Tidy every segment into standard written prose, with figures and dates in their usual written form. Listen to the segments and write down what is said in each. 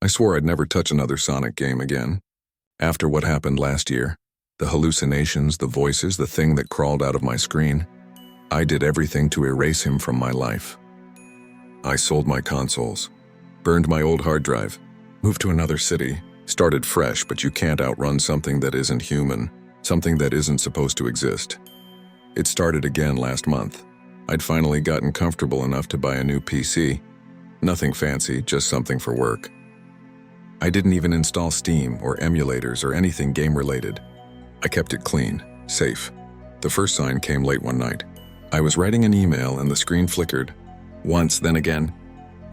I swore I'd never touch another Sonic game again. After what happened last year, the hallucinations, the voices, the thing that crawled out of my screen, I did everything to erase him from my life. I sold my consoles, burned my old hard drive, moved to another city, started fresh, but you can't outrun something that isn't human, something that isn't supposed to exist. It started again last month. I'd finally gotten comfortable enough to buy a new PC. Nothing fancy, just something for work. I didn't even install Steam or emulators or anything game-related. I kept it clean, safe. The first sign came late one night. I was writing an email and the screen flickered. Once, then again.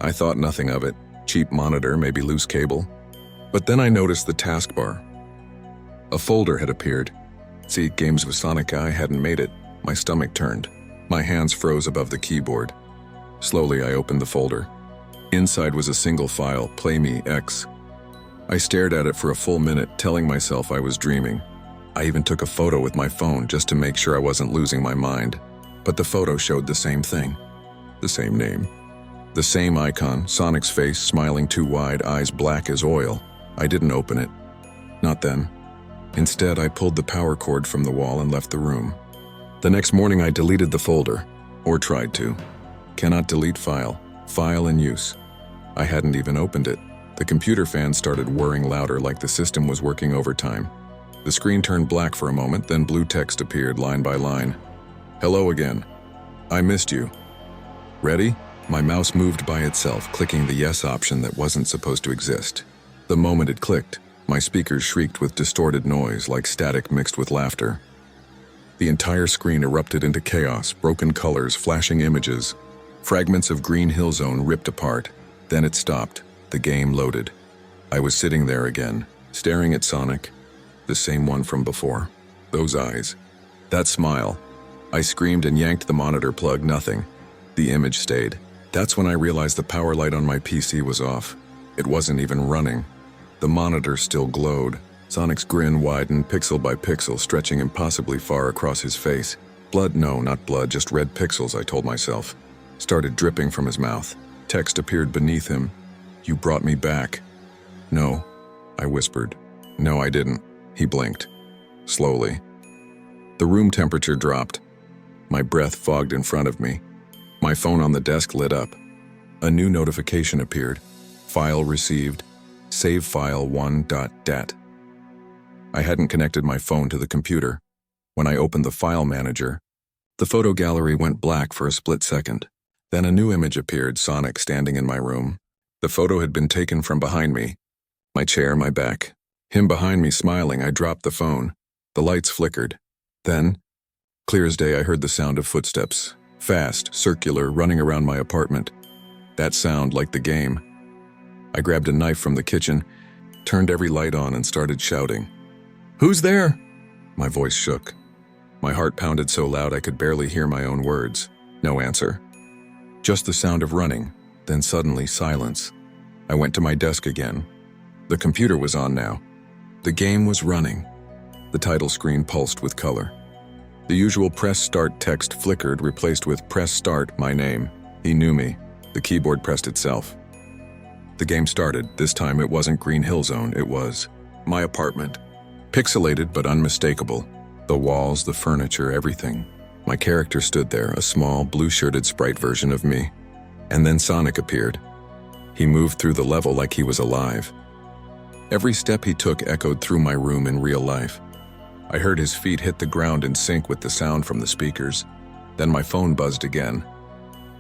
I thought nothing of it. Cheap monitor, maybe loose cable. But then I noticed the taskbar. A folder had appeared. See, games with Sonic I hadn't made it. My stomach turned. My hands froze above the keyboard. Slowly, I opened the folder. Inside was a single file, Play.me.exe. I stared at it for a full minute, telling myself I was dreaming. I even took a photo with my phone just to make sure I wasn't losing my mind. But the photo showed the same thing. The same name. The same icon, Sonic's face, smiling too wide, eyes black as oil. I didn't open it. Not then. Instead, I pulled the power cord from the wall and left the room. The next morning, I deleted the folder. Or tried to. Cannot delete file. File in use. I hadn't even opened it. The computer fan started whirring louder like the system was working overtime. The screen turned black for a moment, then blue text appeared line by line. Hello again. I missed you. Ready? My mouse moved by itself, clicking the yes option that wasn't supposed to exist. The moment it clicked, my speakers shrieked with distorted noise like static mixed with laughter. The entire screen erupted into chaos, broken colors, flashing images. Fragments of Green Hill Zone ripped apart. Then it stopped. The game loaded. I was sitting there again, staring at Sonic, the same one from before. Those eyes. That smile. I screamed and yanked the monitor plug, nothing. The image stayed. That's when I realized the power light on my PC was off. It wasn't even running. The monitor still glowed. Sonic's grin widened pixel by pixel, stretching impossibly far across his face. Blood? No, not blood, just red pixels, I told myself. Started dripping from his mouth. Text appeared beneath him. You brought me back. No, I whispered. No, I didn't. He blinked. Slowly. The room temperature dropped. My breath fogged in front of me. My phone on the desk lit up. A new notification appeared. File received. Save file 1.dat. I hadn't connected my phone to the computer. When I opened the file manager, the photo gallery went black for a split second. Then a new image appeared, Sonic standing in my room. The photo had been taken from behind me. My chair, my back. Him behind me smiling. I dropped the phone. The lights flickered. Then, clear as day, I heard the sound of footsteps. Fast, circular, running around my apartment. That sound, like the game. I grabbed a knife from the kitchen, turned every light on and started shouting. Who's there? My voice shook. My heart pounded so loud I could barely hear my own words. No answer. Just the sound of running. Then suddenly, silence. I went to my desk again. The computer was on now. The game was running. The title screen pulsed with color. The usual press start text flickered, replaced with press start, my name. He knew me. The keyboard pressed itself. The game started. This time it wasn't Green Hill Zone, it was my apartment. Pixelated but unmistakable. The walls, the furniture, everything. My character stood there, a small, blue-shirted sprite version of me. And then Sonic appeared. He moved through the level like he was alive. Every step he took echoed through my room in real life. I heard his feet hit the ground in sync with the sound from the speakers. Then my phone buzzed again.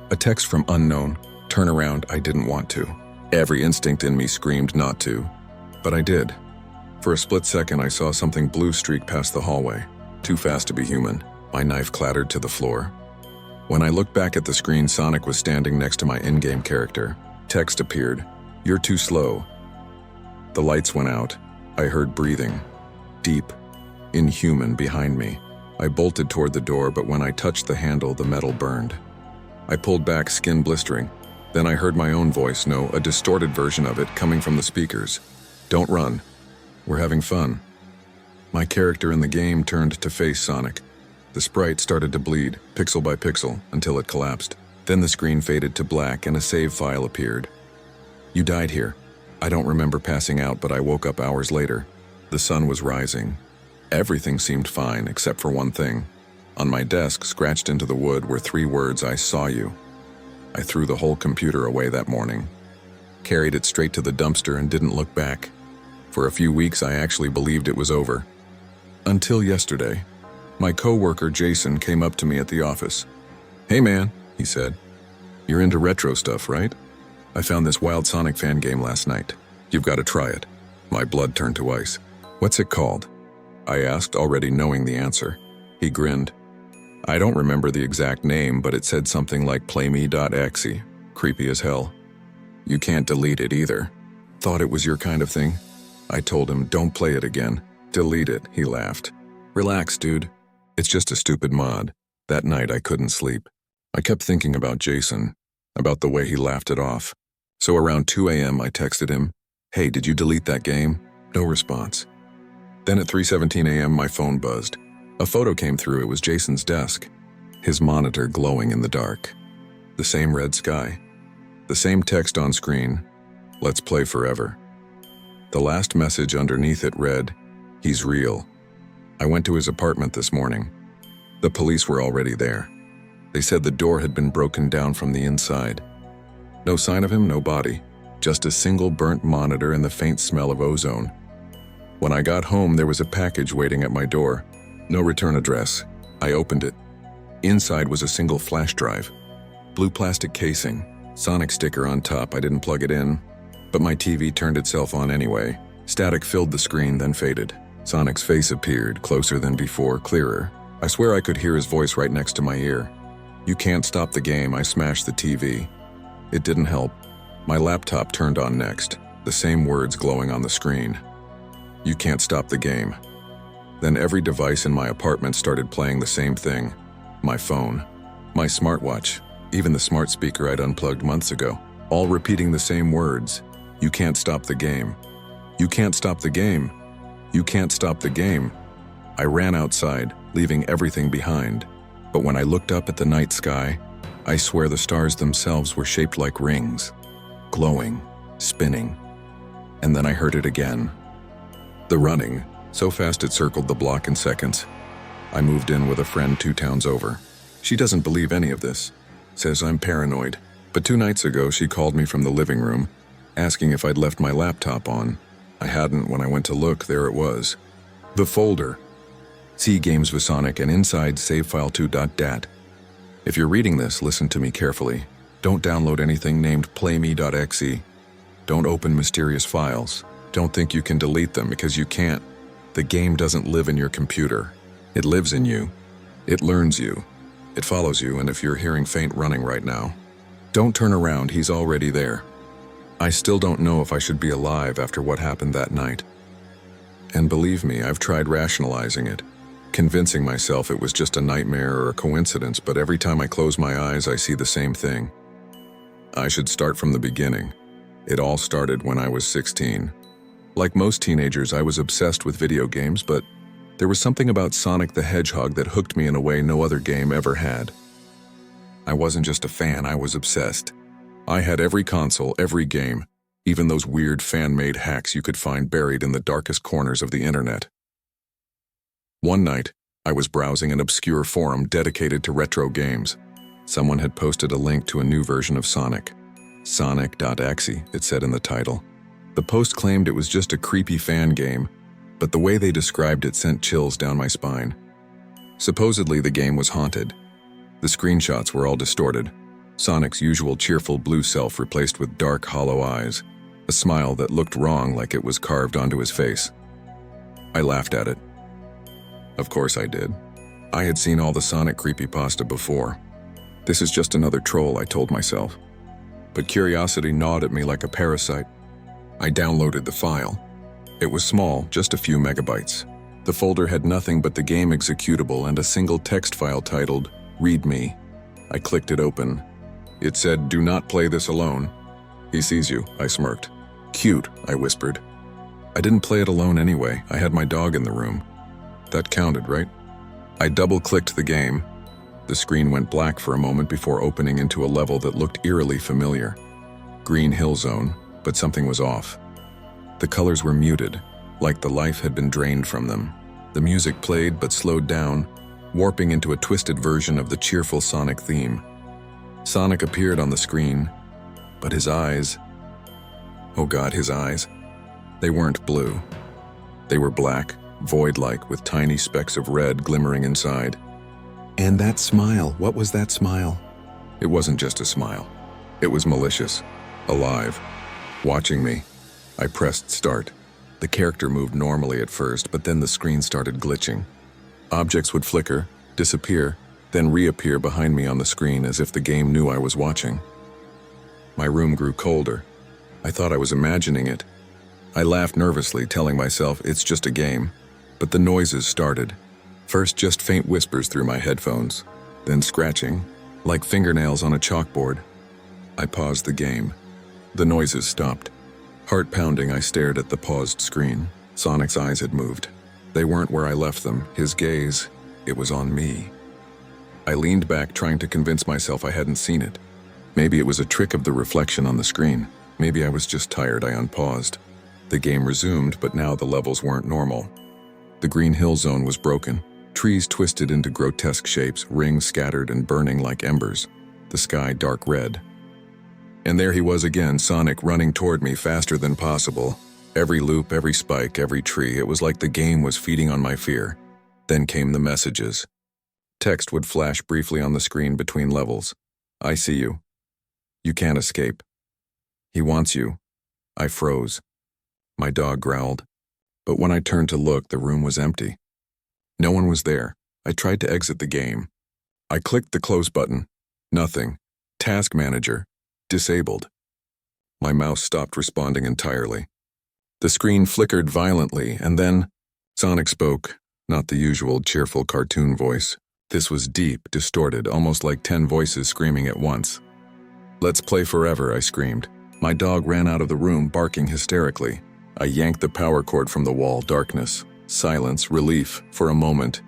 A text from unknown. Turn around, I didn't want to. Every instinct in me screamed not to. But I did. For a split second, I saw something blue streak past the hallway. Too fast to be human. My knife clattered to the floor. When I looked back at the screen, Sonic was standing next to my in-game character. Text appeared. You're too slow. The lights went out. I heard breathing. Deep. Inhuman behind me. I bolted toward the door, but when I touched the handle, the metal burned. I pulled back, skin blistering. Then I heard my own voice, no, a distorted version of it, coming from the speakers. Don't run. We're having fun. My character in the game turned to face Sonic. The sprite started to bleed, pixel by pixel, until it collapsed. Then the screen faded to black and a save file appeared. You died here. I don't remember passing out, but I woke up hours later. The sun was rising. Everything seemed fine except for one thing. On my desk, scratched into the wood, were 3 words: I saw you. I threw the whole computer away that morning, carried it straight to the dumpster, and didn't look back. For a few weeks, I actually believed it was over. Until yesterday. My coworker Jason came up to me at the office. "Hey man," he said. "You're into retro stuff, right? I found this wild Sonic fan game last night. You've got to try it." My blood turned to ice. "What's it called?" I asked, already knowing the answer. He grinned. "I don't remember the exact name, but it said something like play.me.exe. Creepy as hell. You can't delete it either." "Thought it was your kind of thing." I told him, "Don't play it again. Delete it," he laughed. "Relax, dude. It's just a stupid mod." That night I couldn't sleep. I kept thinking about Jason, about the way he laughed it off. So around 2 a.m. I texted him, "Hey, did you delete that game?" No response. Then at 3:17 a.m. my phone buzzed. A photo came through. It was Jason's desk, his monitor glowing in the dark. The same red sky. The same text on screen, "Let's play forever." The last message underneath it read, "He's real." I went to his apartment this morning. The police were already there. They said the door had been broken down from the inside. No sign of him, no body. Just a single burnt monitor and the faint smell of ozone. When I got home, there was a package waiting at my door. No return address. I opened it. Inside was a single flash drive. Blue plastic casing. Sonic sticker on top. I didn't plug it in, but my TV turned itself on anyway. Static filled the screen, then faded. Sonic's face appeared, closer than before, clearer. I swear I could hear his voice right next to my ear. "You can't stop the game." I smashed the TV. It didn't help. My laptop turned on next, the same words glowing on the screen. "You can't stop the game." Then every device in my apartment started playing the same thing. My phone, my smartwatch, even the smart speaker I'd unplugged months ago, all repeating the same words. "You can't stop the game. You can't stop the game. You can't stop the game." I ran outside, leaving everything behind. But when I looked up at the night sky, I swear the stars themselves were shaped like rings, glowing, spinning. And then I heard it again. The running, so fast it circled the block in seconds. I moved in with a friend 2 towns over. She doesn't believe any of this, says I'm paranoid. But 2 nights ago she called me from the living room, asking if I'd left my laptop on. I hadn't. When I went to look, there it was. The folder. See Games with Sonic and inside savefile2.dat. If you're reading this, listen to me carefully. Don't download anything named play.me.exe. Don't open mysterious files. Don't think you can delete them, because you can't. The game doesn't live in your computer. It lives in you. It learns you. It follows you, and if you're hearing faint running right now, don't turn around, he's already there. I still don't know if I should be alive after what happened that night. And believe me, I've tried rationalizing it, convincing myself it was just a nightmare or a coincidence, but every time I close my eyes, I see the same thing. I should start from the beginning. It all started when I was 16. Like most teenagers, I was obsessed with video games, but there was something about Sonic the Hedgehog that hooked me in a way no other game ever had. I wasn't just a fan, I was obsessed. I had every console, every game, even those weird fan-made hacks you could find buried in the darkest corners of the internet. One night, I was browsing an obscure forum dedicated to retro games. Someone had posted a link to a new version of Sonic. Sonic.exe, it said in the title. The post claimed it was just a creepy fan game, but the way they described it sent chills down my spine. Supposedly the game was haunted. The screenshots were all distorted. Sonic's usual cheerful blue self replaced with dark, hollow eyes, a smile that looked wrong, like it was carved onto his face. I laughed at it. Of course I did. I had seen all the Sonic creepypasta before. This is just another troll, I told myself. But curiosity gnawed at me like a parasite. I downloaded the file. It was small, just a few megabytes. The folder had nothing but the game executable and a single text file titled, "Read Me." I clicked it open. It said, "Do not play this alone." "He sees you," I smirked. "Cute," I whispered. I didn't play it alone anyway. I had my dog in the room. That counted, right? I double-clicked the game. The screen went black for a moment before opening into a level that looked eerily familiar. Green Hill Zone, but something was off. The colors were muted, like the life had been drained from them. The music played but slowed down, warping into a twisted version of the cheerful Sonic theme. Sonic appeared on the screen, but his eyes... Oh God, his eyes. They weren't blue. They were black, void-like, with tiny specks of red glimmering inside. And that smile, what was that smile? It wasn't just a smile. It was malicious, alive, watching me. I pressed start. The character moved normally at first, but then the screen started glitching. Objects would flicker, disappear, then reappear behind me on the screen as if the game knew I was watching. My room grew colder. I thought I was imagining it. I laughed nervously, telling myself it's just a game. But the noises started. First just faint whispers through my headphones, then scratching, like fingernails on a chalkboard. I paused the game. The noises stopped. Heart pounding, I stared at the paused screen. Sonic's eyes had moved. They weren't where I left them. His gaze, it was on me. I leaned back, trying to convince myself I hadn't seen it. Maybe it was a trick of the reflection on the screen. Maybe I was just tired. I unpaused. The game resumed, but now the levels weren't normal. The green hill zone was broken. Trees twisted into grotesque shapes, rings scattered and burning like embers. The sky dark red. And there he was again, Sonic running toward me faster than possible. Every loop, every spike, every tree, it was like the game was feeding on my fear. Then came the messages. Text would flash briefly on the screen between levels. I see you. You can't escape. He wants you. I froze. My dog growled. But when I turned to look, the room was empty. No one was there. I tried to exit the game. I clicked the close button. Nothing. Task manager. Disabled. My mouse stopped responding entirely. The screen flickered violently, and then Sonic spoke, not the usual cheerful cartoon voice. This was deep, distorted, almost like 10 voices screaming at once. Let's play forever, I screamed. My dog ran out of the room, barking hysterically. I yanked the power cord from the wall. Darkness, silence, relief for a moment.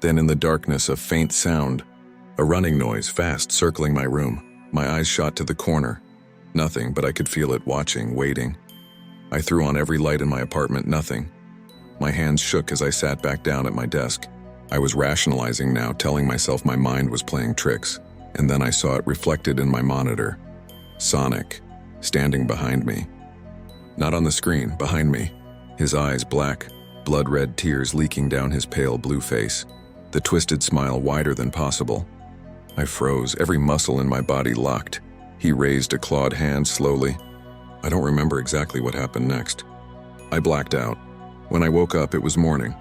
Then in the darkness, a faint sound. A running noise, fast, circling my room. My eyes shot to the corner. Nothing, but I could feel it, watching, waiting. I threw on every light in my apartment. Nothing. My hands shook as I sat back down at my desk. I was rationalizing now, telling myself my mind was playing tricks. And then I saw it reflected in my monitor. Sonic, standing behind me. Not on the screen, behind me. His eyes black, blood-red tears leaking down his pale blue face. The twisted smile wider than possible. I froze, every muscle in my body locked. He raised a clawed hand slowly. I don't remember exactly what happened next. I blacked out. When I woke up, it was morning.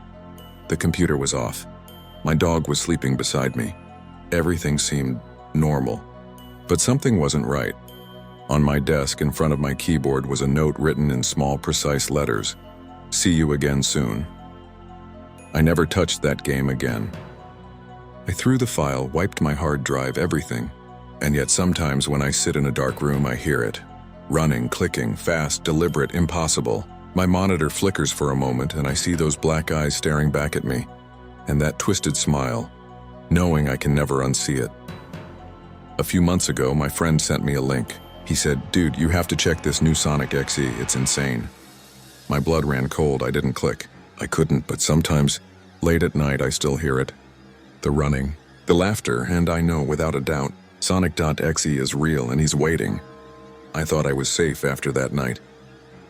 The computer was off. My dog was sleeping beside me. Everything seemed normal. But something wasn't right. On my desk in front of my keyboard was a note written in small, precise letters. See you again soon. I never touched that game again. I threw the file, wiped my hard drive, everything. And yet sometimes when I sit in a dark room, I hear it. Running, clicking, fast, deliberate, impossible. My monitor flickers for a moment and I see those black eyes staring back at me. And that twisted smile, knowing I can never unsee it. A few months ago, my friend sent me a link. He said, dude, you have to check this new Sonic.exe, it's insane. My blood ran cold, I didn't click. I couldn't, but sometimes, late at night, I still hear it. The running, the laughter, and I know without a doubt, Sonic.exe is real and he's waiting. I thought I was safe after that night.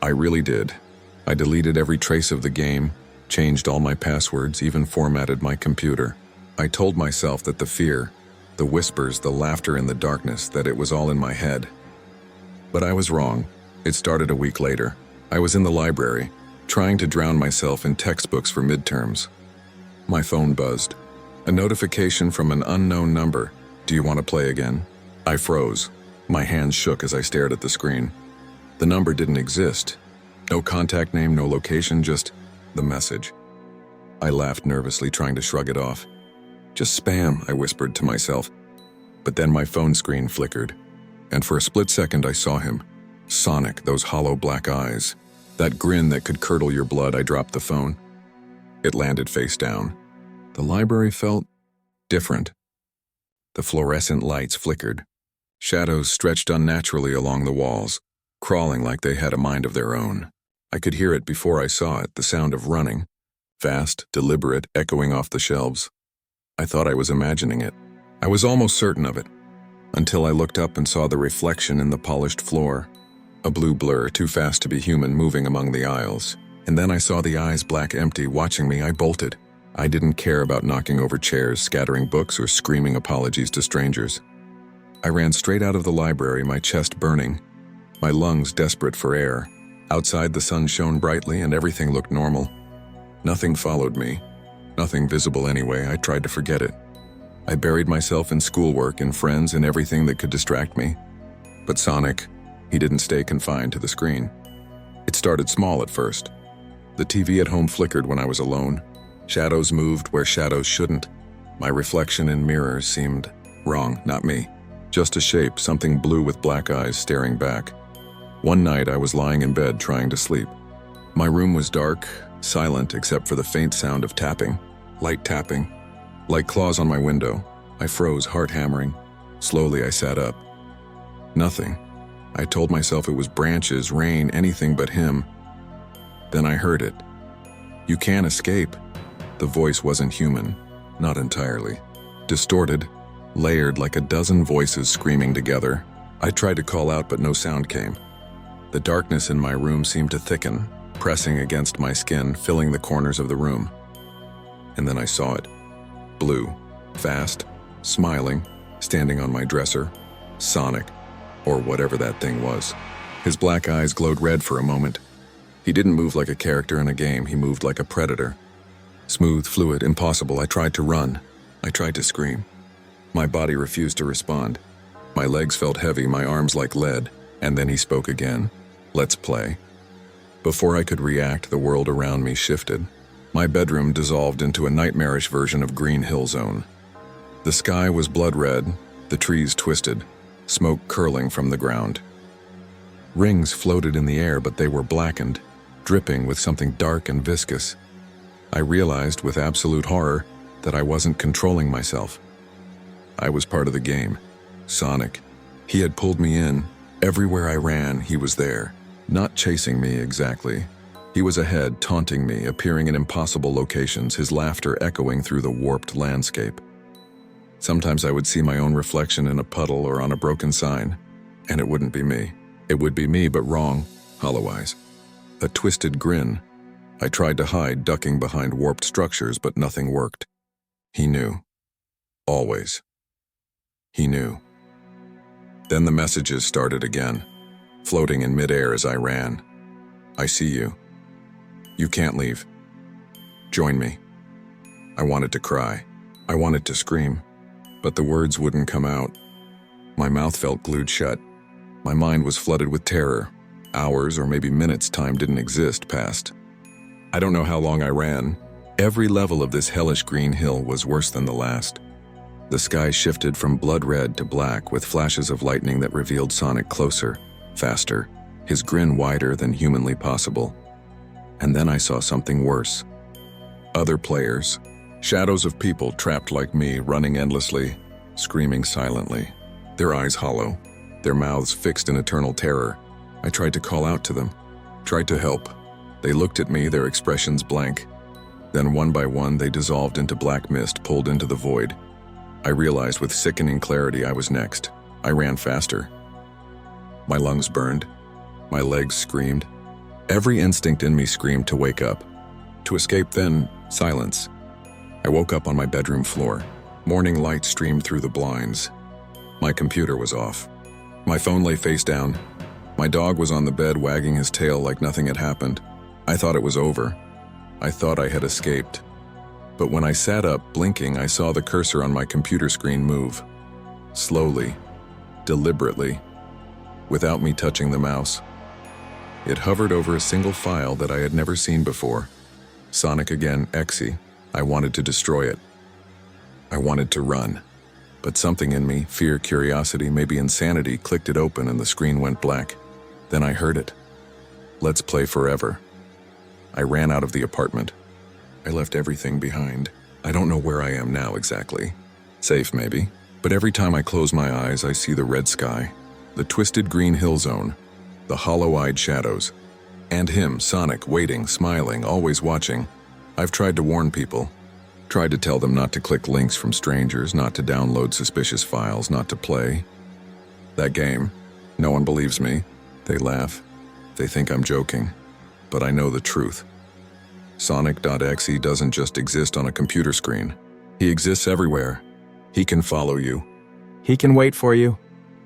I really did. I deleted every trace of the game, changed all my passwords, even formatted my computer. I told myself that the fear, the whispers, the laughter in the darkness, that it was all in my head. But I was wrong. It started a week later. I was in the library, trying to drown myself in textbooks for midterms. My phone buzzed. A notification from an unknown number. Do you want to play again? I froze. My hands shook as I stared at the screen. The number didn't exist. No contact name, no location, just the message. I laughed nervously, trying to shrug it off. Just spam, I whispered to myself. But then my phone screen flickered. And for a split second I saw him. Sonic, those hollow black eyes. That grin that could curdle your blood. I dropped the phone. It landed face down. The library felt different. The fluorescent lights flickered. Shadows stretched unnaturally along the walls, crawling like they had a mind of their own. I could hear it before I saw it, the sound of running. Fast, deliberate, echoing off the shelves. I thought I was imagining it. I was almost certain of it, until I looked up and saw the reflection in the polished floor. A blue blur, too fast to be human, moving among the aisles. And then I saw the eyes black empty, watching me. I bolted. I didn't care about knocking over chairs, scattering books, or screaming apologies to strangers. I ran straight out of the library, my chest burning, my lungs desperate for air. Outside, the sun shone brightly and everything looked normal. Nothing followed me. Nothing visible anyway. I tried to forget it. I buried myself in schoolwork, in friends, and everything that could distract me. But Sonic, he didn't stay confined to the screen. It started small at first. The TV at home flickered when I was alone. Shadows moved where shadows shouldn't. My reflection in mirrors seemed wrong, not me. Just a shape, something blue with black eyes staring back. One night I was lying in bed trying to sleep. My room was dark, silent except for the faint sound of tapping, light tapping. Like claws on my window, I froze, heart hammering. Slowly I sat up. Nothing. I told myself it was branches, rain, anything but him. Then I heard it. "You can't escape." The voice wasn't human, not entirely. Distorted, layered like a dozen voices screaming together. I tried to call out, but no sound came. The darkness in my room seemed to thicken, pressing against my skin, filling the corners of the room. And then I saw it. Blue, fast, smiling, standing on my dresser. Sonic, or whatever that thing was. His black eyes glowed red for a moment. He didn't move like a character in a game, he moved like a predator. Smooth, fluid, impossible. I tried to run. I tried to scream. My body refused to respond. My legs felt heavy, my arms like lead, and then he spoke again. "Let's play." Before I could react, the world around me shifted. My bedroom dissolved into a nightmarish version of Green Hill Zone. The sky was blood red, the trees twisted, smoke curling from the ground. Rings floated in the air, but they were blackened, dripping with something dark and viscous. I realized with absolute horror that I wasn't controlling myself. I was part of the game. Sonic. He had pulled me in. Everywhere I ran, he was there. Not chasing me exactly. He was ahead, taunting me, appearing in impossible locations, his laughter echoing through the warped landscape. Sometimes I would see my own reflection in a puddle or on a broken sign, and it wouldn't be me. It would be me, but wrong, hollow eyes. A twisted grin. I tried to hide, ducking behind warped structures, but nothing worked. He knew. Always. He knew. Then the messages started again, floating in midair as I ran. "I see you. You can't leave. Join me." I wanted to cry. I wanted to scream, but the words wouldn't come out. My mouth felt glued shut. My mind was flooded with terror. Hours or maybe minutes time didn't exist past. I don't know how long I ran. Every level of this hellish green hill was worse than the last. The sky shifted from blood red to black with flashes of lightning that revealed Sonic closer, faster, his grin wider than humanly possible. And then I saw something worse. Other players, shadows of people trapped like me, running endlessly, screaming silently, their eyes hollow, their mouths fixed in eternal terror. I tried to call out to them, tried to help. They looked at me, their expressions blank. Then one by one they dissolved into black mist, pulled into the void. I realized with sickening clarity I was next. I ran faster. My lungs burned. My legs screamed. Every instinct in me screamed to wake up. To escape, then silence. I woke up on my bedroom floor. Morning light streamed through the blinds. My computer was off. My phone lay face down. My dog was on the bed wagging his tail like nothing had happened. I thought it was over. I thought I had escaped. But when I sat up, blinking, I saw the cursor on my computer screen move. Slowly, deliberately, without me touching the mouse. It hovered over a single file that I had never seen before. Sonic.exe. I wanted to destroy it. I wanted to run. But something in me, fear, curiosity, maybe insanity, clicked it open and the screen went black. Then I heard it. "Let's play forever." I ran out of the apartment. I left everything behind. I don't know where I am now exactly. Safe maybe, but every time I close my eyes I see the red sky, the twisted green hill zone, the hollow-eyed shadows. And him, Sonic, waiting, smiling, always watching. I've tried to warn people. Tried to tell them not to click links from strangers, not to download suspicious files, not to play that game. No one believes me. They laugh. They think I'm joking. But I know the truth. Sonic.exe doesn't just exist on a computer screen. He exists everywhere. He can follow you. He can wait for you.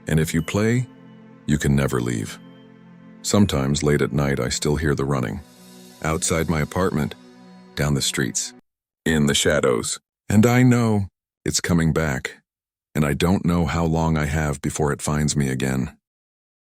And if you play, you can never leave. Sometimes late at night I still hear the running. Outside my apartment, down the streets, in the shadows. And I know it's coming back. And I don't know how long I have before it finds me again.